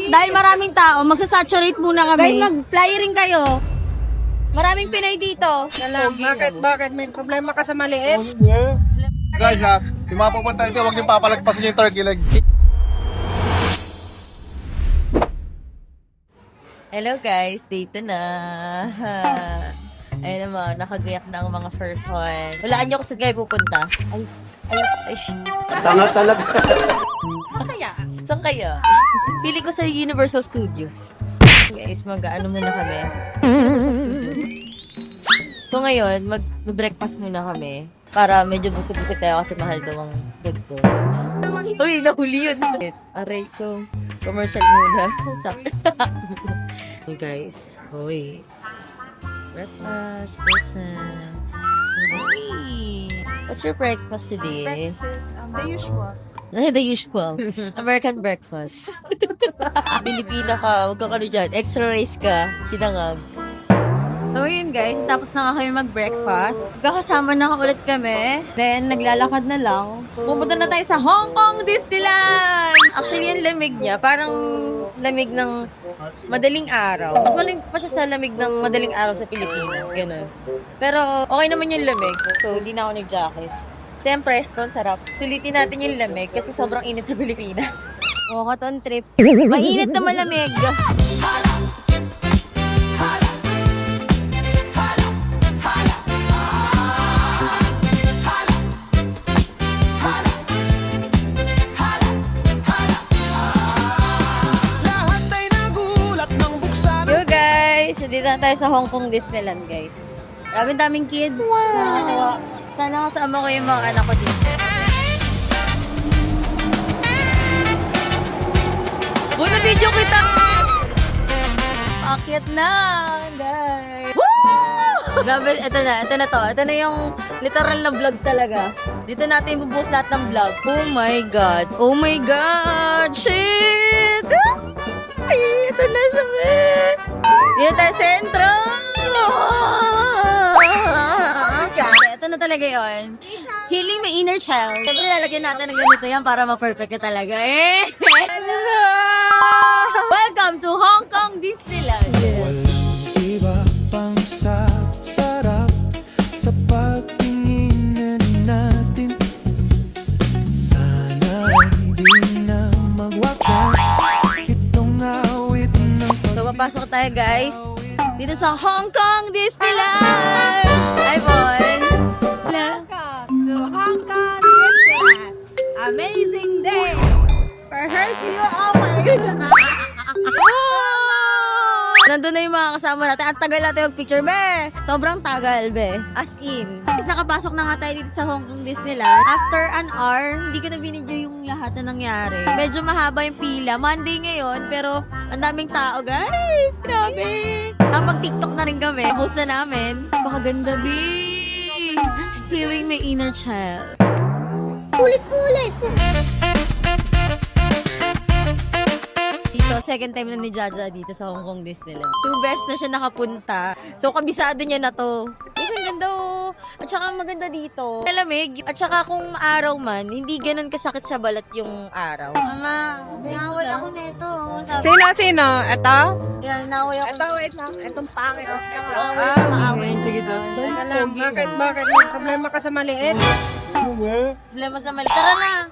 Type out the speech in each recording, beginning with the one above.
dahil maraming tao, magsasaturate muna kami. Guys, mag-fly ring kayo. Maraming Pinay dito. Bakit? May problema ka sa maliit? Guys ha, yung mga pupunta dito, huwag niyong papalagpasin yung turkey leg. Hello guys, dito na. Ayun naman, nakagayak na ang mga first one. Walaan niyo kung saan kayo pupunta. Ay. Tanga talaga. Saan kaya? Pili ko sa Universal Studios. Guys, mag-ano muna kami. Universal Studios. So ngayon, mag-breakfast muna kami. Para medyo busog-busog tayo kasi mahal daw ang bread ko. Uy, nahuli yun. Aray ko. Commercial muna. Hey guys, uy. Breakfast, person. What's your breakfast today? The usual. The usual. American breakfast. Pilipina ka, huwag ka dyan. Extra rice ka, sinangag. So yun guys, tapos na nga kami mag-breakfast. Kakasama na ulit kami. Then, naglalakad na lang. Pupunta na tayo sa Hong Kong Disneyland! Actually, yung lamig niya, parang lamig ng madaling araw. Mas malamig pa siya sa lamig ng madaling araw sa Pilipinas, ganun. Pero, okay naman yung lamig. So, hindi na ako nag-jacket. Siyempre, stone sarap. Sulitin natin yung lamig kasi sobrang init sa Pilipinas. Oh, katon trip. Mainit na malamig. Yo guys, dito na tayo sa Hong Kong Disneyland guys. Daming kids. Wow! Sana kasama ko yung mga anak ko dito. Buta video kita! Akit na, guys! Woo! Grabe, ito na to. Ito na yung literal na vlog talaga. Dito natin ibubuhos lahat ng vlog. Oh my God! Oh my God! Shit! Ay, ito na siya, eh! Dito tayo sentro! Ito na talaga yon. Healing my inner child. Siyempre, lalagyan natin ng ganito yan para ma-perfect ka talaga. Eh! Hello! Welcome to Hong Kong Disneyland! Walang iba pang sarap sa pagtingin natin. Sana di na magwakas itong awit ng So, papasok tayo guys. Dito sa Hong Kong Disneyland! Hi, Bon! Welcome to Hong Kong Disneyland. Amazing day. For her to you all my Nandun na yung mga kasama natin. Ang tagal natin mag-picture, be! Sobrang tagal, be. As in. Kasi nakapasok na nga tayo dito sa Hong Kong Disneyland. After an hour, hindi ko na binidyo yung lahat na nangyari. Medyo mahaba yung pila. Monday ngayon, pero ang daming tao, guys! Grabe! Mag-TikTok na rin kami. Post na namin. Napakaganda, be! Healing my inner child. Kulit-kulit! Dito, second time na ni Jaja dito sa Hong Kong Disneyland. 2 beses na siya nakapunta. So, kabisado niya na to. Guys, ang ganda oh. At saka maganda dito. Malamig. At saka kung araw man, hindi ganun kasakit sa balat yung araw. Mama, naway ako nito. Sino? Ito? Yan, naway ako. Ito, wait lang. Itong pangit. Maaway. Sige, Teka lang. Bakit? May problema ka sa maliit? Problema sa mali. Tara na.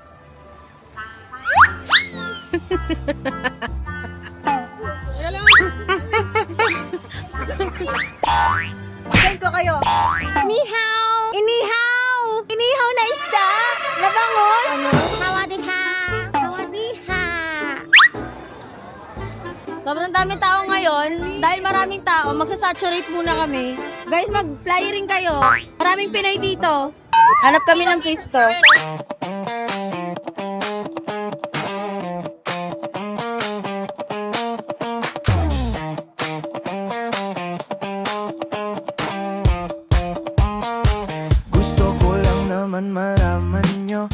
Send ko kayo. Inihaw! Inihaw! Inihaw na isda! Nabangus! Sawadika! Sawadika! Sobrang dami tao ngayon. Dahil maraming tao, magsasaturate muna kami. Guys, mag-fly ring kayo. Maraming Pinay dito. Hanap kami ng pwesto. gusto ko lang naman malaman nyo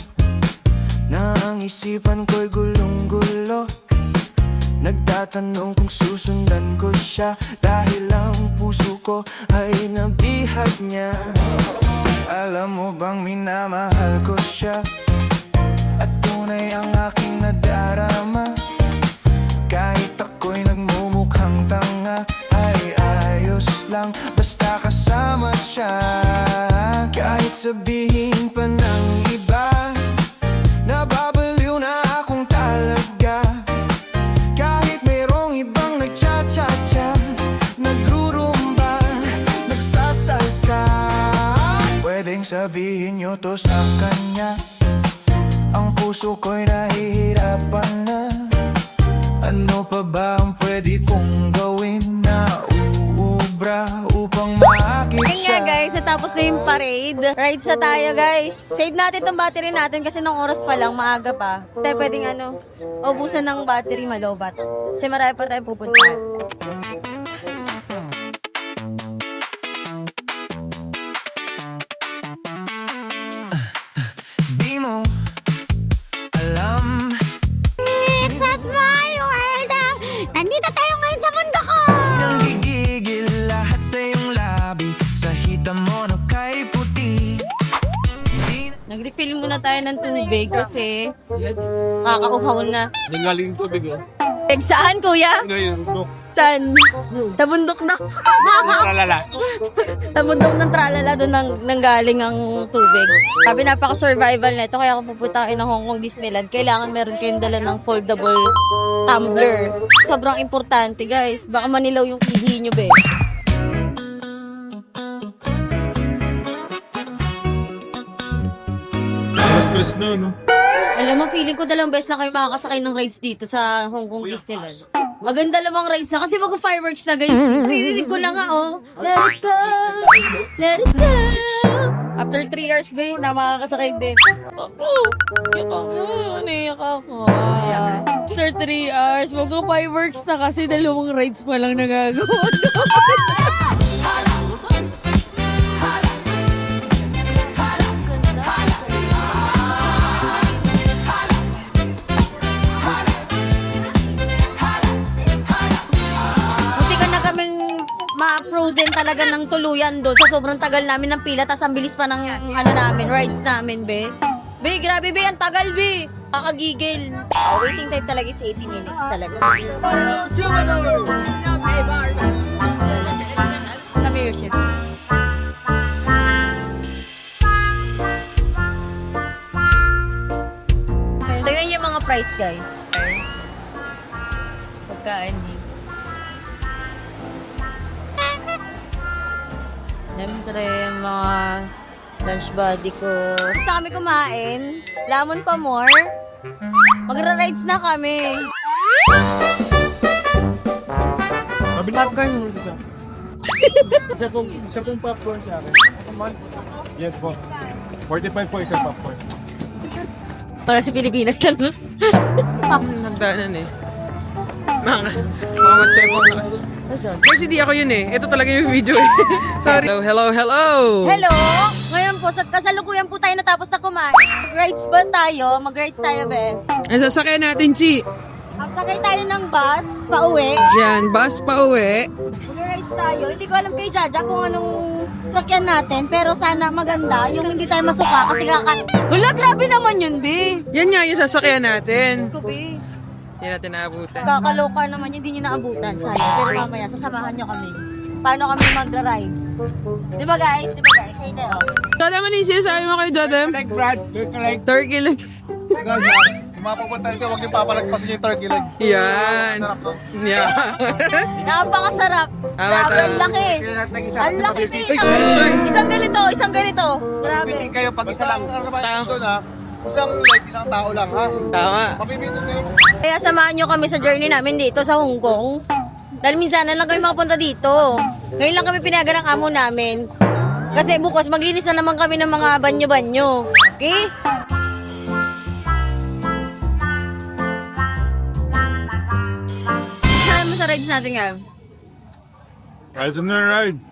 na ang isipan ko'y gulong-gulo. Nagtatanong kung susundan ko siya dahil ang puso ko ay nabihag niya. Alam mo bang minamahal ko siya at tunay ang aking nadarama. Kahit sasabihin pa ng iba. Nababaliw na akong talaga. Kahit mayroong ibang nagcha-cha-cha, nagrurumba, nagsasalsa. Pwedeng sabihin nyo to sa kanya, ang puso ko'y nahihirapan na. Ano pa ba ang pwede kong gawin na uubra upang maakit Ayun nga siya? guys, natapos na yung parade. Rides na tayo guys. Save natin tong battery natin kasi nung oras pa lang, maaga pa. Tayo pwedeng ubusan ng battery malobat. Kasi marami pa tayong pupuntahan. Di mo alam, It's my world. Nandito tayo ngayon sa mundo ko. nang gigigil lahat sa iyong labi. Sa hita mo na kay puti. Di Nag-refill muna tayo ng tubig kasi kakauhaw na. Nanggaling tubig oh. Saan kuya? Ngayon, dok. Saan? Sa bundok na. Tralala. Sa bundok ng tralala doon nanggaling ang tubig. Sabi napaka-survival na ito. Kaya kung pupunta kayo ng Hong Kong Disneyland, kailangan meron kayong dala ng foldable tumbler. Sobrang importante guys. Baka manilaw yung ihi nyo be. Stress na, no? Alam mo, feeling ko dalawang beses na kayo makakasakay ng rides dito sa Hong Kong Disneyland. Maganda lamang rides na kasi mag-fireworks na guys. Narinig ko lang let it go, let it go. After 3 years ba na makakasakay din. Naiyak ako. After 3 hours, mag-fireworks na kasi dalawang rides pa lang nagagawa. Ma-frozen talaga ng tuluyan doon. So, sobrang tagal namin ng pila. Tapos, ang bilis pa ng rides namin, be. Be, grabe, be. Ang tagal, be. Kakagigil. Waiting time talaga is 80 minutes talaga. Sa viewership. Tingnan niyo yung mga price, guys. Pagkaan dito. Siyempre, yung mga lunch buddy ko. Gusto kami kumain. Lamon pa more. Magra-rides na kami. Popcorn mo. Isa pong popcorn sa akin. Yes po. 45 po isang popcorn. Para sa Pilipinas lang. Nagdaanan eh. Mga matsyepong na. Kasi di ako yun eh. Ito talaga yung video eh. Sorry. Hello. Hello! Ngayon po, sa kasalukuyan po tayo natapos na kumain. Mag-rides ba tayo? Mag-rides tayo, be. Ang sasakyan natin, Chi. Sakay tayo ng bus, pauwi. Yan, bus pa uwi. Mag-rides tayo. Hindi ko alam kay Jaja kung anong sakyan natin. Pero sana maganda. Yung hindi tayo masuka kasi Hala, grabe naman yun, be. Yan nga yung sasakyan natin. Ko, be. Hindi natin naabutan. Kakaloka naman, hindi nyo naabutan. Sayang. Pero mamaya, sasamahan nyo kami. Paano kami magra-rides? Di ba guys? Say tayo. Dodem, ano yung sinasabi mo kayo, Dodem? Turkey leg. Guys, yung mga pupunta dito, huwag niyong papalagpasin yung turkey leg. Yan. Sarap to. Yeah. Napakasarap. Grabe, ang laki. Ang laki, be. Isang ganito. Grabe. Kayo pag isa lang. Doon ha. Isang leg, isang tao lang ha. Tama. Mapipindot kayo. Kaya samahan nyo kami sa journey namin dito sa Hong Kong. Dahil minsan na lang kami makapunta dito. Ngayon lang kami pinaga ng amo namin. Kasi bukas maglinis na naman kami ng mga banyo-banyo. Okay? Saan mo sa rides natin nga? Rides on the rides.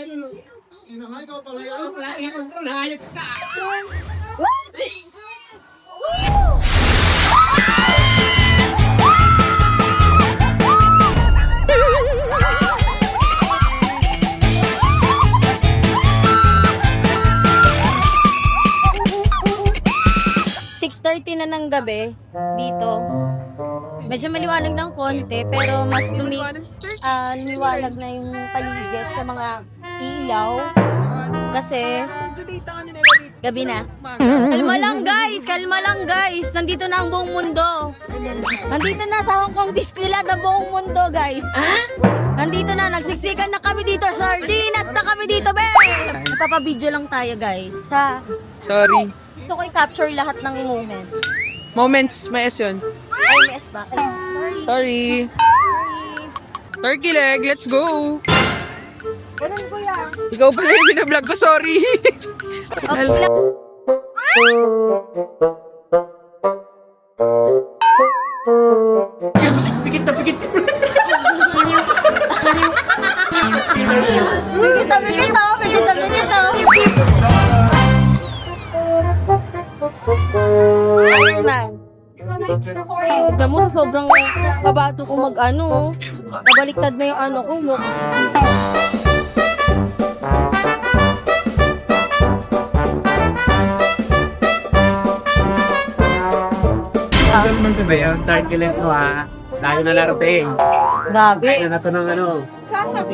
Inahay ka pala yan. Na ng gabi dito. Medyo maliwanag ng konti pero mas lumiwanag na yung paligid sa mga ilaw kasi gabi na. Kalma lang guys, nandito na ang buong mundo. Nandito na sa Hong Kong Disneyland ang buong mundo guys. Nandito na, nagsiksikan na kami dito, sardinas na kami dito, be! Napapabideo lang tayo guys sa Sorry. gusto ko i-capture lahat ng moment. Moments, may S yun. Ay, may S ba? Ay, sorry. Turkey leg, let's go! Ganun ko yan. Ikaw pala yung binablog ko, sorry! Okay lang. Pikit na pikit. Iron Man. Tignan mo, sobrang kabato ko mag-ano. Nabaliktad na yung ano ko. Ito ba yung turkey leg ko ha? Lalo na narating. Grabe. Kaya na to ng ano,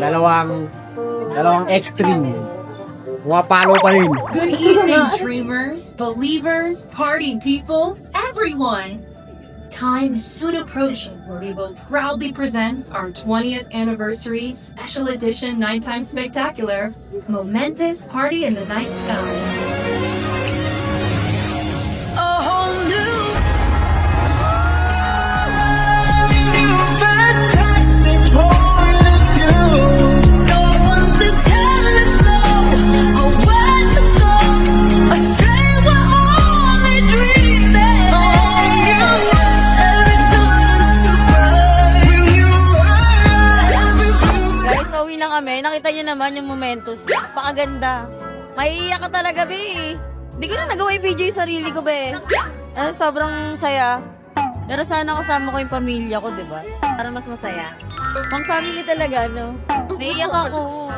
dalawang extreme. Pumapalo pa rin. Good evening, dreamers, believers, party people, everyone! Time is soon approaching where we will proudly present our 20th anniversary special edition Nighttime Spectacular, Momentous Party in the Night Sky. Fantastic point of view. No one to tell us no or where to go. I say we're only dreaming. Every turn is surprise. When you are Guys, pauwi na kami. Nakita nyo naman yung Momentos. Napakaganda. Maiiyak ka talaga, be. Hindi ko na nagawa yung video yung sarili ko, be. Sobrang saya. Pero sana kasama ko yung pamilya ko, di ba? Para mas masaya. Pang family talaga, no? Naiiyak ako.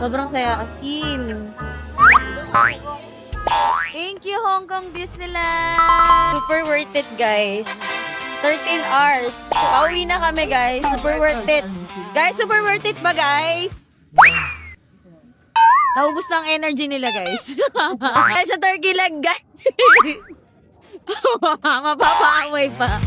Sobrang saya as in. Thank you, Hong Kong Disneyland! Super worth it, guys. 13 hours. Pauwi na kami, guys. Super worth it. Guys, super worth it ba, guys? Naubos na ang energy nila, guys. Dahil sa turkey leg, guys. Mapapaaway pa.